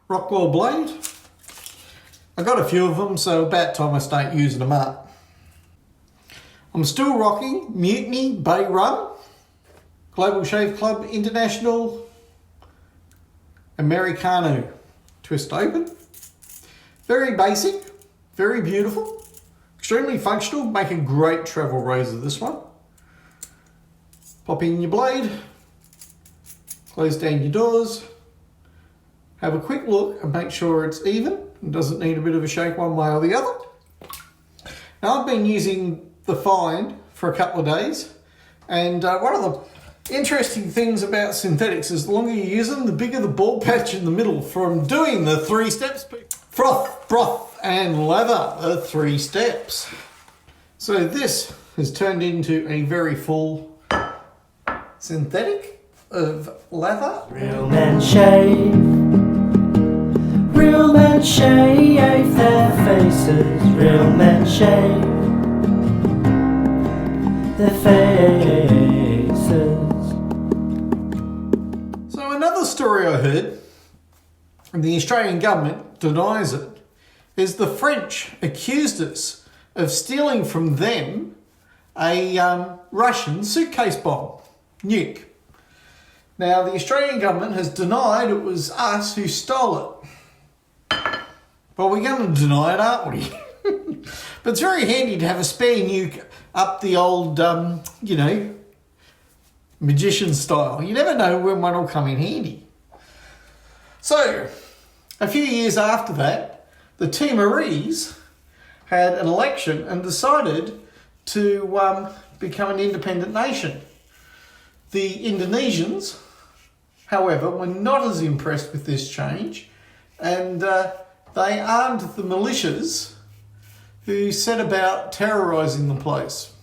Rockwell blade. I got a few of them, so about time I start using them up. I'm still rocking Mutiny Bay Rum, Global Shave Club International Americano twist open. Very basic, very beautiful, extremely functional, make a great travel razor this one. Pop in your blade, close down your doors, have a quick look and make sure it's even. It doesn't need a bit of a shake one way or the other. Now I've been using the Find for a couple of days, and one of the interesting things about synthetics is the longer you use them, the bigger the bald patch in the middle from doing the 3 steps. Froth, broth and lather, the 3 steps. So this has turned into a very full synthetic of lather. Real men shave their faces. Real men shave their faces. So another story I heard, and the Australian government denies it, is the French accused us of stealing from them a Russian suitcase bomb, nuke. Now the Australian government has denied it was us who stole it. Well, we're going to deny it, aren't we? But it's very handy to have a spare nuke up the old, magician style. You never know when one will come in handy. So, a few years after that, the Timorese had an election and decided to become an independent nation. The Indonesians, however, were not as impressed with this change, and they armed the militias who set about terrorising the place.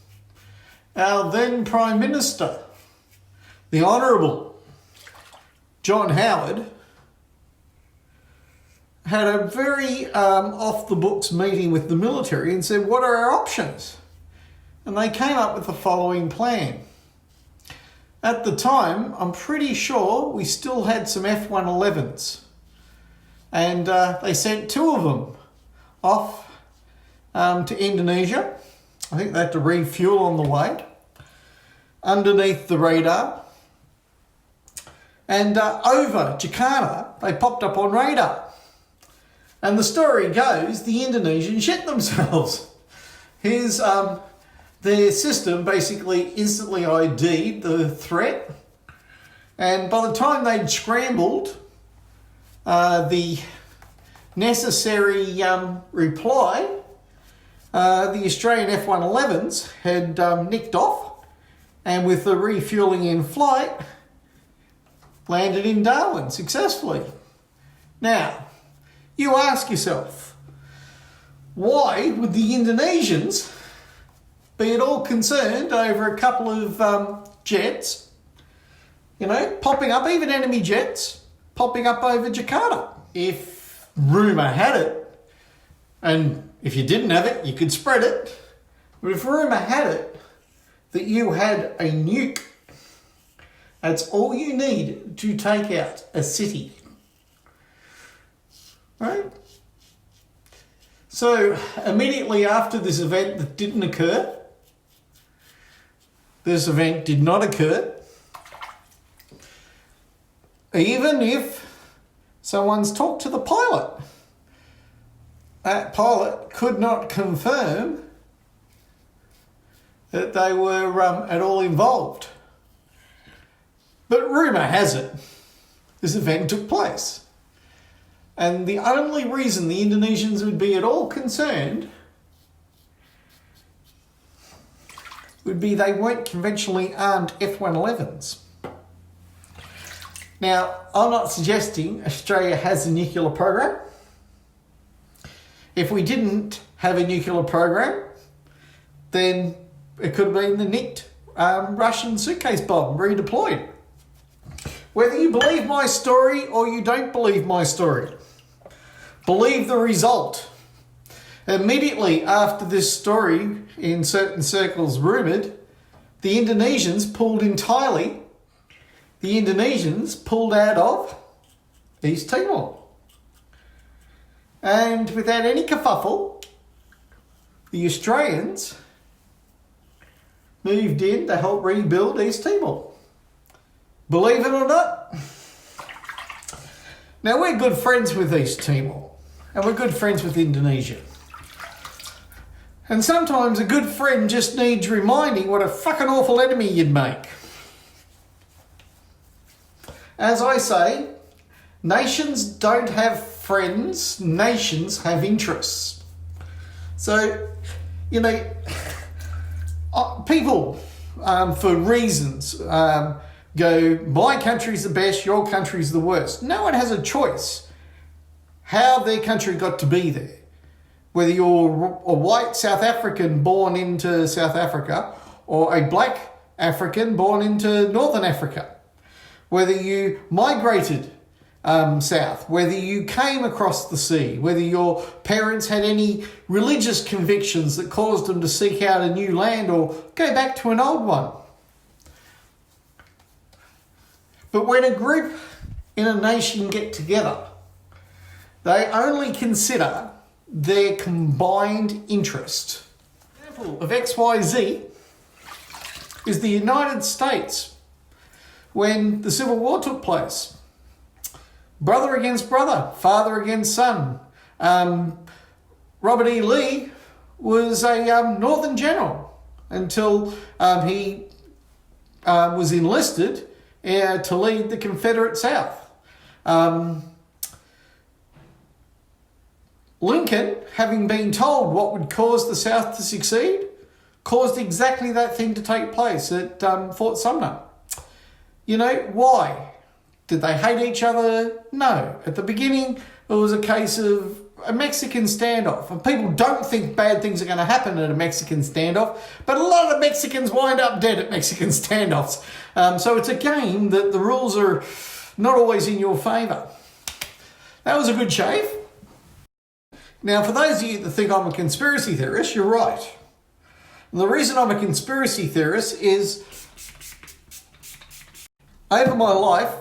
Our then Prime Minister, the Honourable John Howard, had a very off-the-books meeting with the military and said, what are our options? And they came up with the following plan. At the time, I'm pretty sure we still had some F-111s. And they sent 2 of them off to Indonesia. I think they had to refuel on the way, underneath the radar. And over Jakarta, they popped up on radar. And the story goes, the Indonesians shit themselves. Here's their system basically instantly ID'd the threat. And by the time they'd scrambled the necessary reply, the Australian F-111s had nicked off, and with the refuelling in flight, landed in Darwin successfully. Now, you ask yourself, why would the Indonesians be at all concerned over a couple of jets, popping up, even enemy jets, popping up over Jakarta? If rumour had it, and if you didn't have it, you could spread it, but if rumour had it that you had a nuke, that's all you need to take out a city. Right? So immediately after this event that didn't occur, this event did not occur, even if someone's talked to the pilot, that pilot could not confirm that they were at all involved. But rumour has it this event took place. And the only reason the Indonesians would be at all concerned would be they weren't conventionally armed F-111s. Now, I'm not suggesting Australia has a nuclear program. If we didn't have a nuclear program, then it could have been the nicked Russian suitcase bomb redeployed. Whether you believe my story or you don't believe my story, believe the result. Immediately after this story, in certain circles rumoured, the Indonesians pulled out of East Timor. And without any kerfuffle, the Australians moved in to help rebuild East Timor. Believe it or not. Now, we're good friends with East Timor, and we're good friends with Indonesia. And sometimes a good friend just needs reminding what a fucking awful enemy you'd make. As I say, nations don't have friends, nations have interests. So, you know, people, for reasons, go, my country's the best, your country's the worst. No one has a choice how their country got to be there. Whether you're a white South African born into South Africa or a black African born into Northern Africa. Whether you migrated south, whether you came across the sea, whether your parents had any religious convictions that caused them to seek out a new land or go back to an old one. But when a group in a nation get together, they only consider their combined interest. An example of XYZ is the United States when the Civil War took place. Brother against brother, father against son. Robert E. Lee was a Northern general until he was enlisted to lead the Confederate South. Lincoln, having been told what would cause the South to succeed, caused exactly that thing to take place at Fort Sumner. You know, why? Did they hate each other? No. At the beginning, it was a case of a Mexican standoff. And people don't think bad things are going to happen at a Mexican standoff, but a lot of Mexicans wind up dead at Mexican standoffs. So it's a game that the rules are not always in your favour. That was a good shave. Now, for those of you that think I'm a conspiracy theorist, you're right. And the reason I'm a conspiracy theorist is over my life,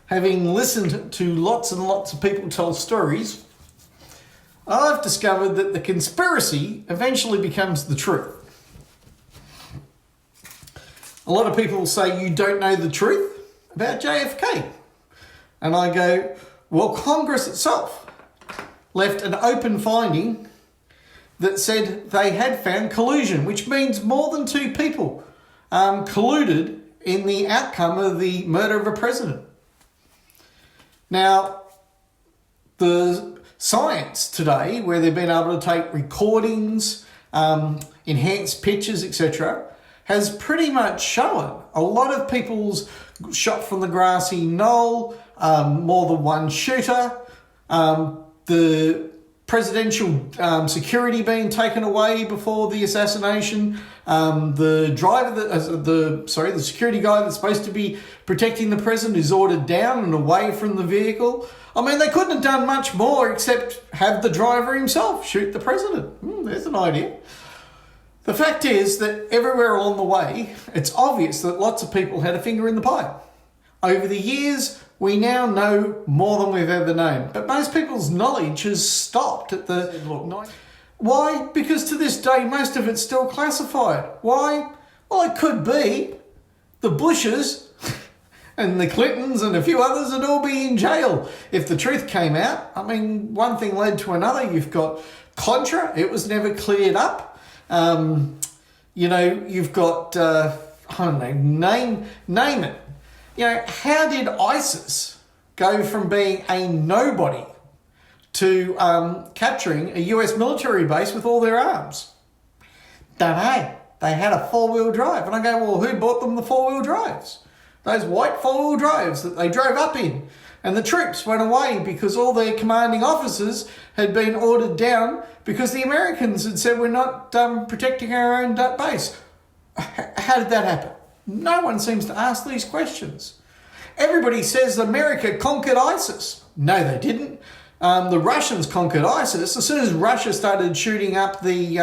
having listened to lots and lots of people tell stories, I've discovered that the conspiracy eventually becomes the truth. A lot of people say you don't know the truth about JFK. And I go, well, Congress itself left an open finding that said they had found collusion, which means more than two people colluded in the outcome of the murder of a president. Now, the science today, where they've been able to take recordings, enhanced pictures, etc., has pretty much shown a lot of people's shot from the grassy knoll, more than one shooter, the presidential security being taken away before the assassination, the security guy that's supposed to be protecting the president is ordered down and away from the vehicle. I mean, they couldn't have done much more except have the driver himself shoot the president. There's an idea. The fact is that everywhere along the way, it's obvious that lots of people had a finger in the pie. Over the years, we now know more than we've ever known. But most people's knowledge has stopped at the... Why? Because to this day, most of it's still classified. Why? Well, it could be the Bushes and the Clintons and a few others would all be in jail if the truth came out. I mean, one thing led to another. You've got Contra. It was never cleared up. You've got, I don't know, name it. You know, how did ISIS go from being a nobody to capturing a US military base with all their arms? Don't know. They had a four-wheel drive. And I go, well, who bought them the four-wheel drives? Those white four-wheel drives that they drove up in. And the troops went away because all their commanding officers had been ordered down because the Americans had said, we're not protecting our own base. How did that happen? No one seems to ask these questions. Everybody says America conquered ISIS. No, they didn't. The Russians conquered ISIS. As soon as Russia started shooting up the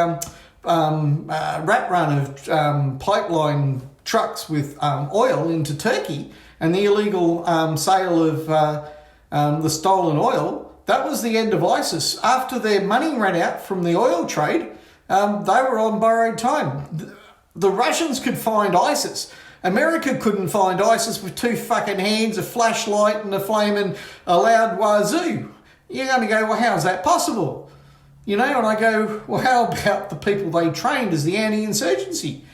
rat run of pipeline trucks with oil into Turkey and the illegal sale of the stolen oil, that was the end of ISIS. After their money ran out from the oil trade, they were on borrowed time. The Russians could find ISIS. America couldn't find ISIS with 2 fucking hands, a flashlight and a flaming loud wazoo. You're going to go, well, how's that possible? You know, and I go, well, how about the people they trained as the anti-insurgency?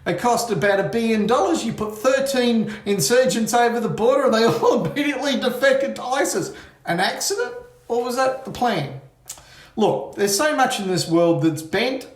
It cost about $1 billion. You put 13 insurgents over the border and they all immediately defected to ISIS. An accident? Or was that the plan? Look, there's so much in this world that's bent,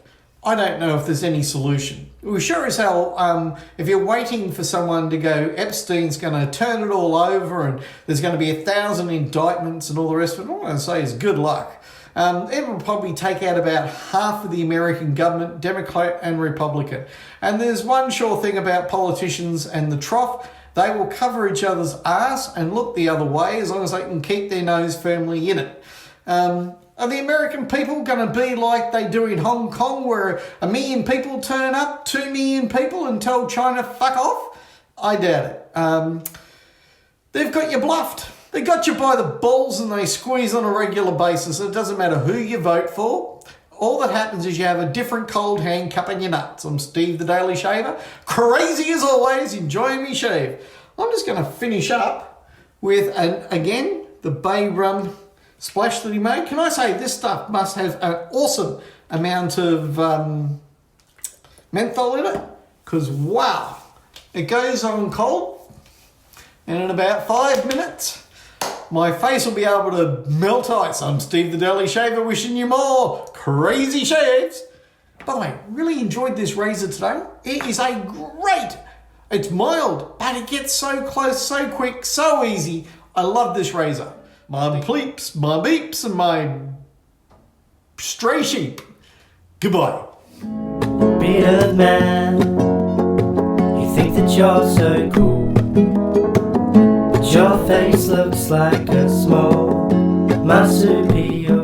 I don't know if there's any solution. Well, sure as hell, if you're waiting for someone to go, Epstein's going to turn it all over and there's going to be 1,000 indictments and all the rest of it, all I'm going to say is good luck. It will probably take out about half of the American government, Democrat and Republican. And there's one sure thing about politicians and the trough, they will cover each other's arse and look the other way as long as they can keep their nose firmly in it. Are the American people going to be like they do in Hong Kong where 1 million people turn up, 2 million people and tell China fuck off? I doubt it. They've got you bluffed. They got you by the balls and they squeeze on a regular basis. It doesn't matter who you vote for. All that happens is you have a different cold hand cupping your nuts. I'm Steve the Daily Shaver. Crazy as always, enjoying me shave. I'm just going to finish up with, again, the bay rum splash that he made. Can I say this stuff must have an awesome amount of menthol in it? Because, wow, it goes on cold and in about 5 minutes, my face will be able to melt ice. I'm Steve the Daily Shaver wishing you more crazy shaves. By the way, really enjoyed this razor today. It is it's mild, but it gets so close, so quick, so easy. I love this razor. My pleeps, my beeps, and my stray sheep. Goodbye. Bearded man, you think that you're so cool, but your face looks like a small marsupial.